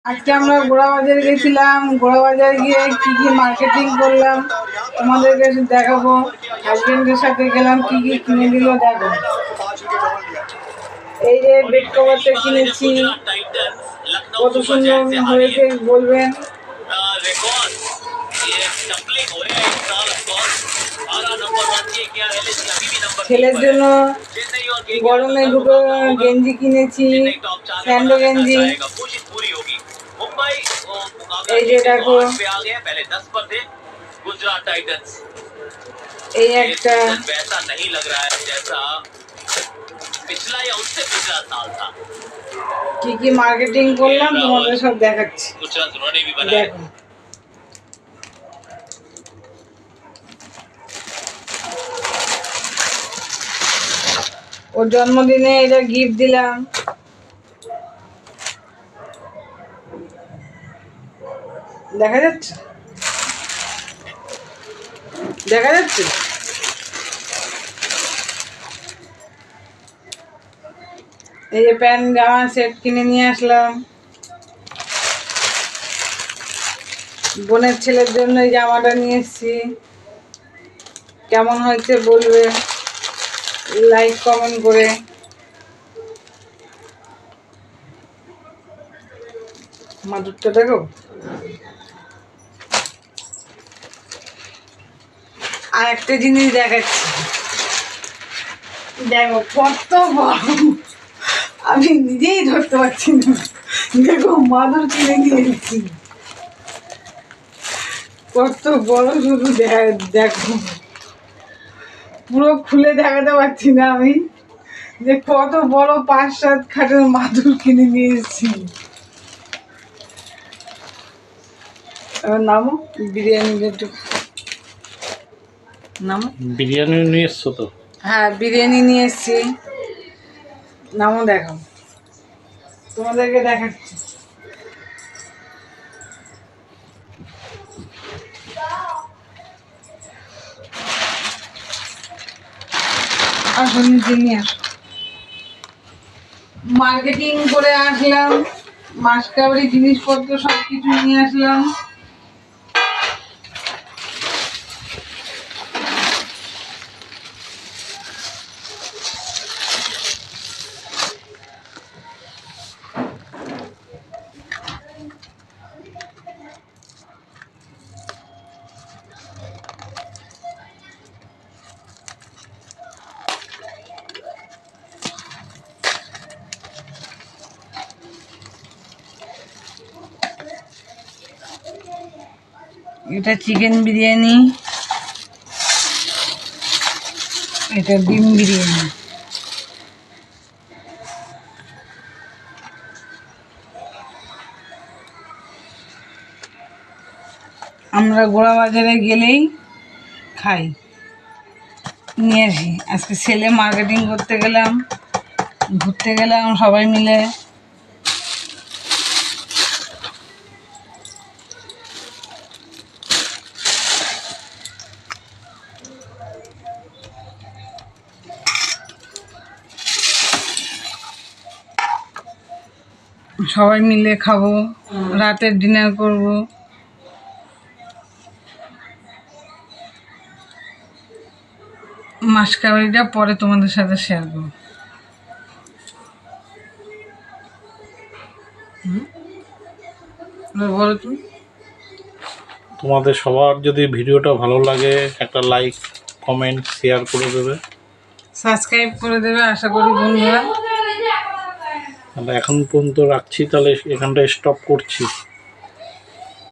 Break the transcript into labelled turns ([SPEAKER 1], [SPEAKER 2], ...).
[SPEAKER 1] আজকে আমরা গোড়া বাজারে গেছিলাম। গোড়া বাজারে গিয়ে কি কি মার্কেটিং করলাম তোমাদেরকে দেখাবো। হাজবেন্ডের সাথে গেলাম, কি কি কিনে দিল দেখো। এই যে বেড কভারটা কিনেছি, কত সুন্দর হয়েছে বলবেন। ছেলের জন্য গরমে দুটো গেঞ্জি কিনেছি, স্যান্ডো গেঞ্জি। এই যে দেখো, এই একটা কি কি মার্কেটিং করলাম তোমাদের সব দেখাচ্ছি, দেখো। ওর জন্মদিনে এটা গিফট দিলাম। দেখা যাচ্ছে, দেখা যাচ্ছে। এই যে প্যান্ট জামা সেট কিনে নিয়ে আসলাম। বোনের ছেলের জন্য এই জামাটা নিয়ে এসেছি। কেমন হয়েছে বলবে লাইক কমেন্ট করে। মাদুরটা দেখো। আর একটা জিনিস দেখাচ্ছি, দেখো কত বড়, আমি নিজেই ধরতে পারছি না। দেখো মাদুর কিনে নিয়ে এসেছি, কত বড়, শুধু দেখো, পুরো খুলে দেখাতে পারছি না আমি যে কত বড় 5-7 খাটের মাদুর কিনে নিয়ে এসেছি। নামো, বিরিয়ানি একটু নামো।
[SPEAKER 2] বিরিয়ানি নিয়ে এসছো তো?
[SPEAKER 1] হ্যাঁ, বিরিয়ানি নিয়ে এসেছি। নামও দেখো, তোমাদেরকে দেখাচ্ছি। আসুন নিচে নিয়ে আসো। মার্কেটিং করে আসলাম, মাসকাবারি জিনিসপত্র সব কিছু নিয়ে আসলাম। এটা চিকেন বিরিয়ানি, এটা ডিম বিরিয়ানি। আমরা গোড়া বাজারে গেলেই খাই, নিয়ে আসি। আজকে ছেলে মার্কেটিং করতে গেলাম, ঘুরতে গেলাম সবাই মিলে। সবাই মিলে খাবো, রাতের ডিনার করব। মাসকাবারিটা পরে তোমাদের সাথে শেয়ার করবো। বলো তুমি।
[SPEAKER 2] তোমাদের সবার যদি ভিডিওটা ভালো লাগে একটা লাইক কমেন্ট শেয়ার করে দেবে,
[SPEAKER 1] সাবস্ক্রাইব করে দেবে আশা করি বন্ধুরা।
[SPEAKER 2] তাহলে এখন পর্যন্ত রাখছি, তাহলে এখানটা স্টপ করছি।